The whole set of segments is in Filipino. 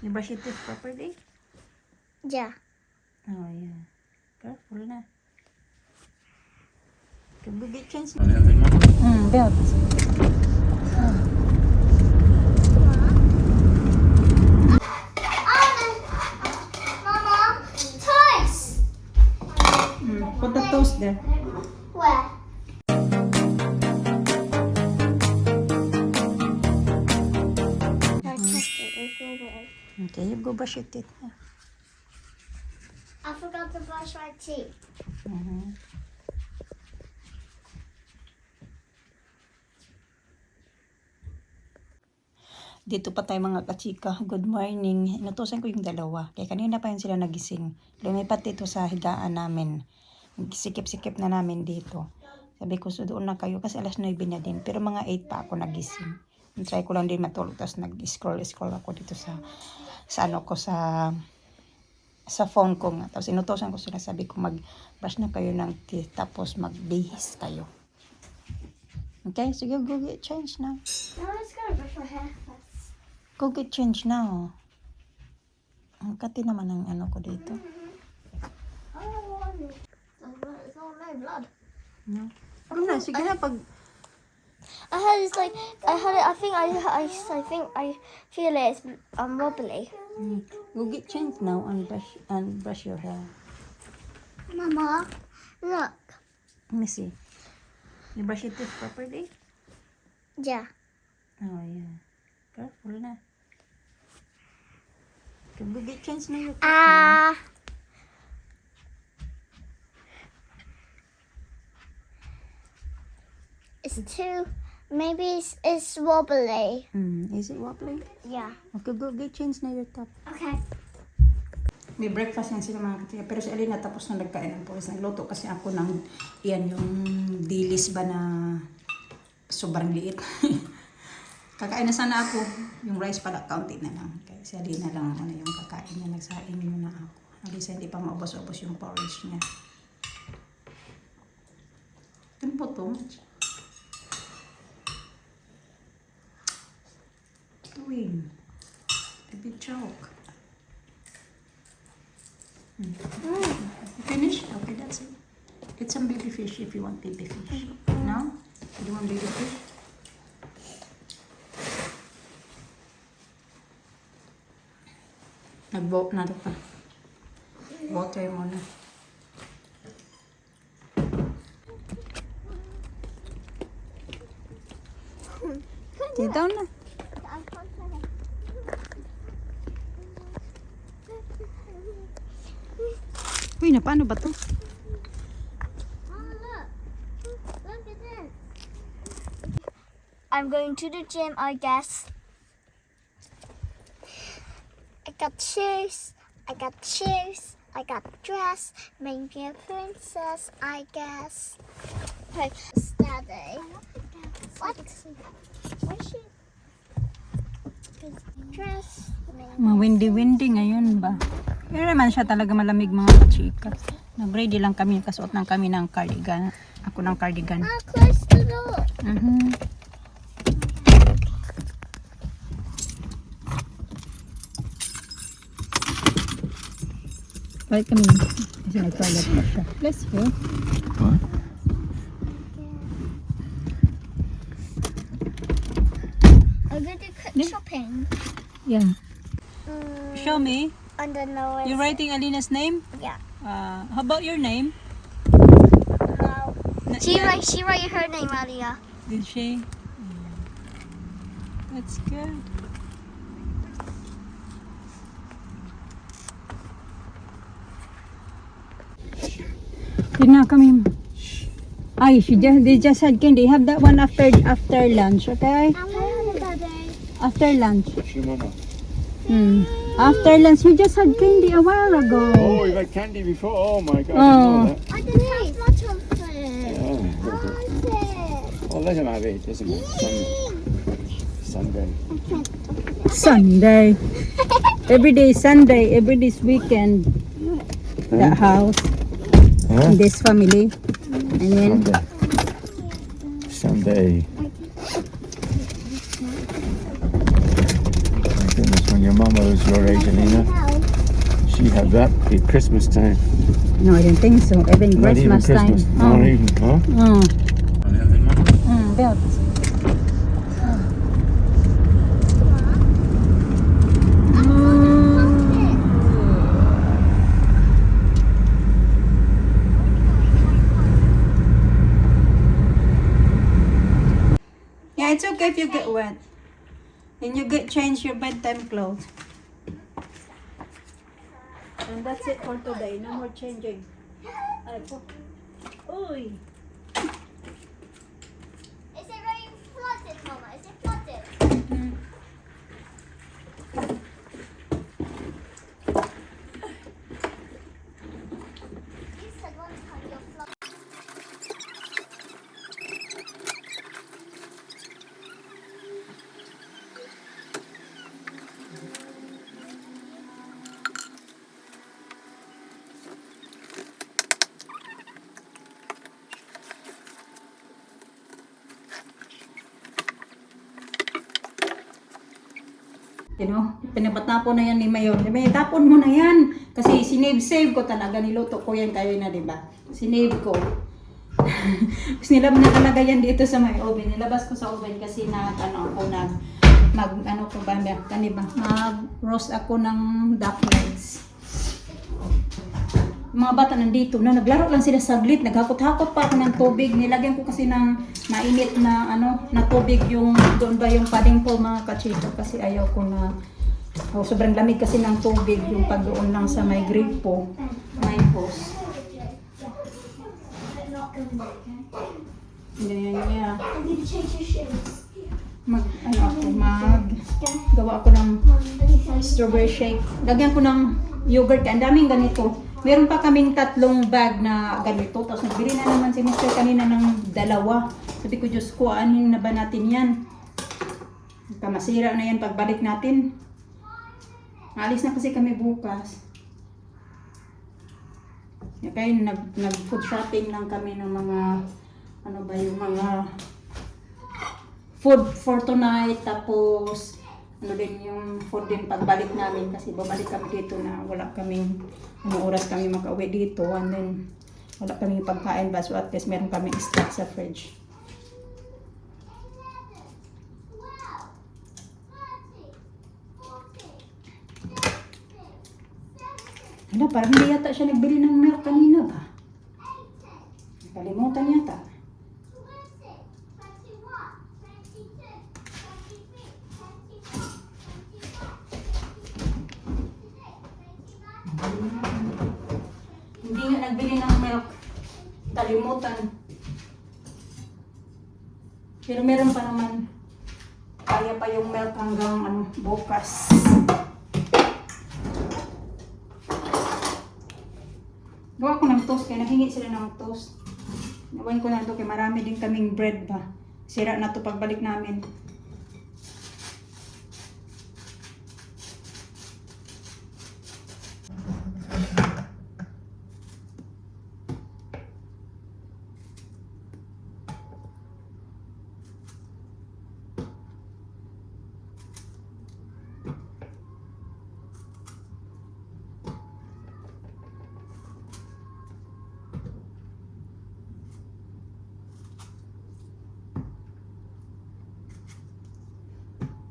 You brush your teeth properly? Yeah. Oh, yeah. Careful na. Can we get chance? Belt. Mama, toys! Put the toast there. Where? Okay, you go brush your teeth. I forgot to brush my teeth. Dito pa tayo mga kachika. Good morning. Inutusan ko yung dalawa. Kaya kanina pa yun sila nagising. Lumipat dito sa higaan namin. Sikip-sikip na namin dito. Sabi ko, so doon na kayo kasi alas 9 na din. Pero mga 8 pa ako nagising. Try ko lang din matulog. Tapos nag-scroll ako dito sa ano ko sa phone ko nga. Tapos inutusan ko sila. Sabi ko, mag-brush na kayo ng teeth. Tapos magbihis kayo. Okay, so go get change now. No, I was gonna brush my hair first. Go get change now. Ang kati naman ang ano ko dito. It's all no blood. No. Ano na, sige na pag... I had it's like I had it. I think I feel it. It's wobbly. Go get change now and brush your hair. Mama, look. Let me see. You brush your teeth properly? Yeah. Oh, yeah. Careful na. Can we get change na your teeth now? It's too. Maybe it's wobbly. Is it wobbly? Yeah. Okay, go get change na your top. Okay. May breakfast yan sila mga katiya. Pero si Alina tapos na nagkain ng porridge. Nagluto kasi ako ng yan yung dilis ba na sobrang liit. Kakain na sana ako. Yung rice pala, kaunti na lang. Kaya si Alina lang ano yung kakain niya. Nagsain muna ako. Alisa hindi pa maubos-ubos yung porridge niya. Don't put too much. Doing. Baby choke. Finish? Okay, that's it. Get some baby fish if you want baby fish. No? You don't want baby fish? Nag-vote na ito pa. Water muna. Sit down na. Uy, na paano ba to? Oh, look. Look at this. I'm going to the gym, I guess. I got shoes. I got shoes. I got dress. Maybe a princess, I guess. Hey, Daddy. What? Where's she? Dress. Windy ngayon ba? Pero naman siya talaga malamig mga kachika. Nag-ready lang kami, kasuot lang kami ng cardigan. Ako ng cardigan. Close the door. Balik kami. Kasi nag-toilet na siya. Bless you. What? I'm going to cook shopping. Yeah. Show me. I don't know. You're writing Alina's name? Yeah. How about your name? No. She wrote her name earlier. Did she? That's good. Yun na kami. Ay, they just had candy. Have that one after lunch, okay? After lunch. Mama. After lunch, we just had candy a while ago. Oh, we've had candy before. Oh my God! Oh. I I didn't have much of it. didn't know that. Yeah. Oh, let him have it. Doesn't it? Sunday. Sunday. Every day is Sunday. Every day is weekend. That house. Huh? This family. And then Sunday. My goodness, when your mama was your age, Alina, she had that at Christmas time. No, I didn't think so. Even Not even Christmas time. Christmas. Not even, huh? Belt. Yeah, it's okay if you get wet. And you get change your bedtime clothes. And that's it for today. No more changing. Ay po. Uy. Is it very flooded, Mama? Is it flooded? You said one time you're flooded. You know, pinapatapon na yan ni Mayor. Sabi, tapon mo na yan. Kasi sinave-save ko talaga. Niluto ko yan kayo na, diba? Sinave ko. Tapos nilab na talaga yan dito sa may oven. Nilabas ko sa oven kasi mag-roast ako ng duck legs. Mga bata nandito na, naglaro lang sila saglit. Naghakot-hakot pa ako ng tubig. Nilagyan ko kasi ng mainit na na tubig yung doon ba yung padding pool mga kachito kasi ayaw ko na sobrang lamig kasi ng tubig yung pag doon lang sa may grave po may post. Ganyan. Gawa ako ng strawberry shake. Lagyan ko ng yogurt. Ang daming ganito. Meron pa kaming 3 bag na ganito. Tapos nagbili na naman si Mr. kanina ng 2. Sabi ko, Diyos ko, anin na ba natin yan? Masira na yan pagbalik natin. Alis na kasi kami bukas. Kaya nag-food shopping lang kami ng mga yung mga food for tonight. Tapos din yung food din pagbalik namin kasi babalik kami dito na wala kaming oras kami makauwi dito and then wala kaming pagkain ba, so at least meron kaming stock sa fridge. Ano, parang hindi yata siya nagbili ng milk kanina ba? Nakalimutan yata. Hindi nga nagbili ng milk. Kalimutan. Pero meron pa naman. Kaya pa yung milk hanggang bukas. Gawa ko ng toast kaya nahingi sila ng toast. Gawain ko na ito kaya marami din kaming bread ba. Sira na to pagbalik namin.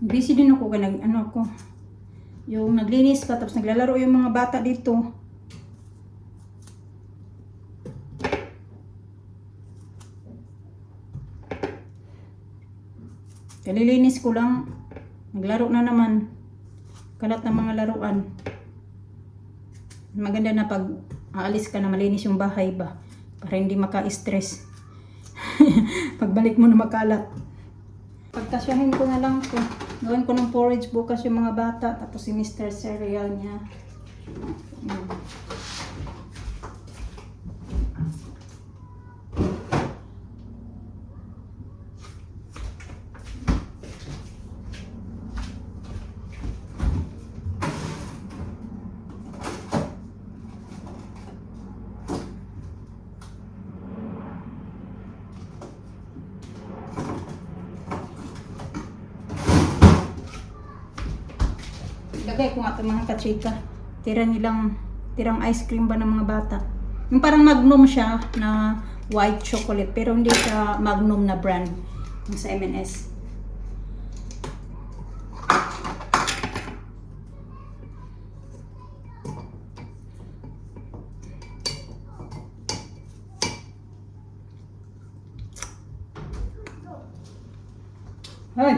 Busy din ako yung naglinis pa tapos naglalaro yung mga bata dito. Kalilinis ko lang, naglaro na naman. Kalat ng mga laruan. Maganda na pag aalis ka na malinis yung bahay ba para hindi maka-stress. Pagbalik mo na makalat. Pagkasyahin ko na lang to. Gawin ko ng porridge bukas yung mga bata. Tapos si Mr. Cereal niya. Lagay ko nga ito mga kachika. Tirang ice cream ba ng mga bata. Yung parang Magnum siya na white chocolate. Pero hindi siya Magnum na brand. Yung sa M&S. Hoy!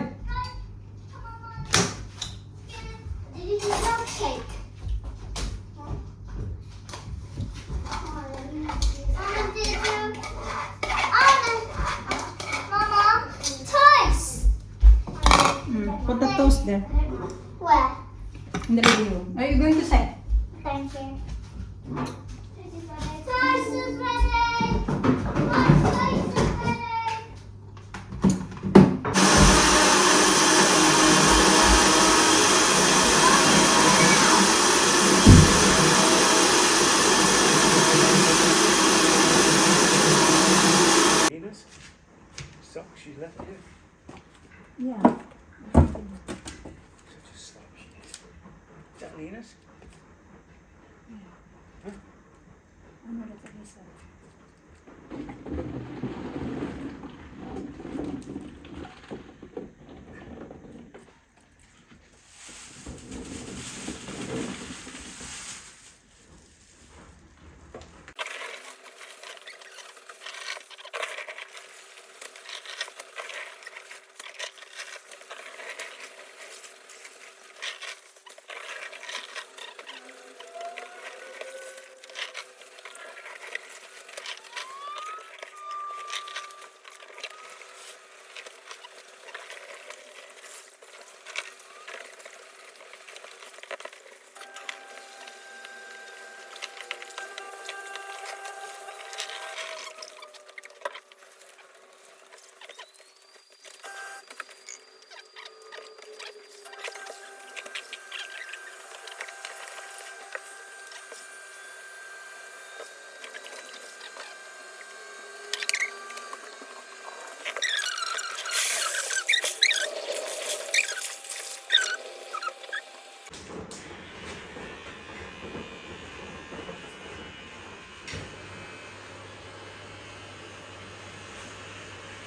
Did you do milkshake? Mama, toys. Put the toast there. Where? In the living room. Are you going to say? Thank you. Toast is ready. Toast is ready. Venus? Socks she's left here? Yeah. Such a slob she is. Is that Lena's? Ano na ito isa?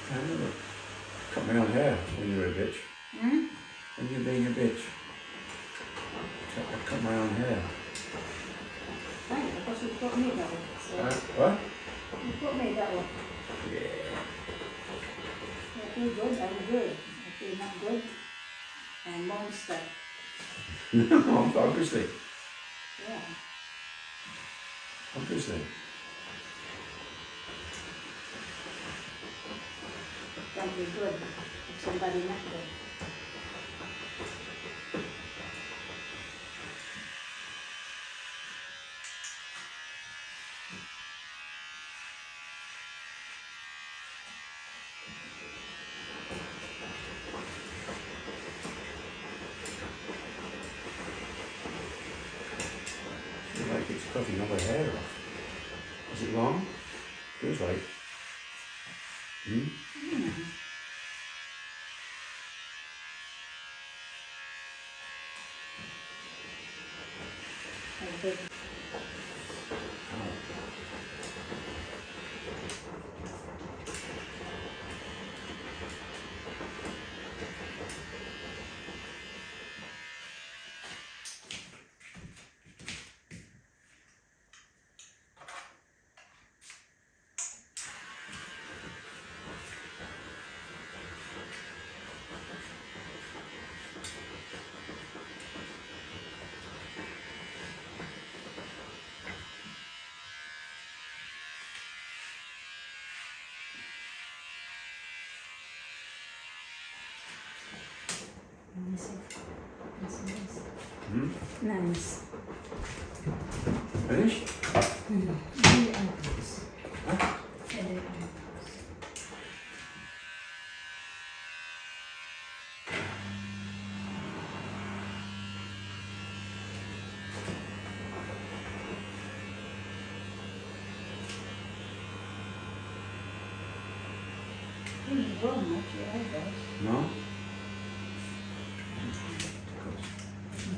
I never cut my own hair when you were a bitch. Hmm? When you being a bitch. I cut my own hair. Ay, tapos you put me that way. So, What? you put me that way. Yeah. I feel good, I'm good. I feel not good. I'm monster. No, obviously. Yeah. Obviously. Can't be good if somebody not good. Feels like it's cutting all the hair off. Is it long? Feels like. Hmm? Okay. Nice. Nice. Hmm? Nice. Finished? Really nice. Huh? Really nice. Didn't grow much, your eyebrows. No? My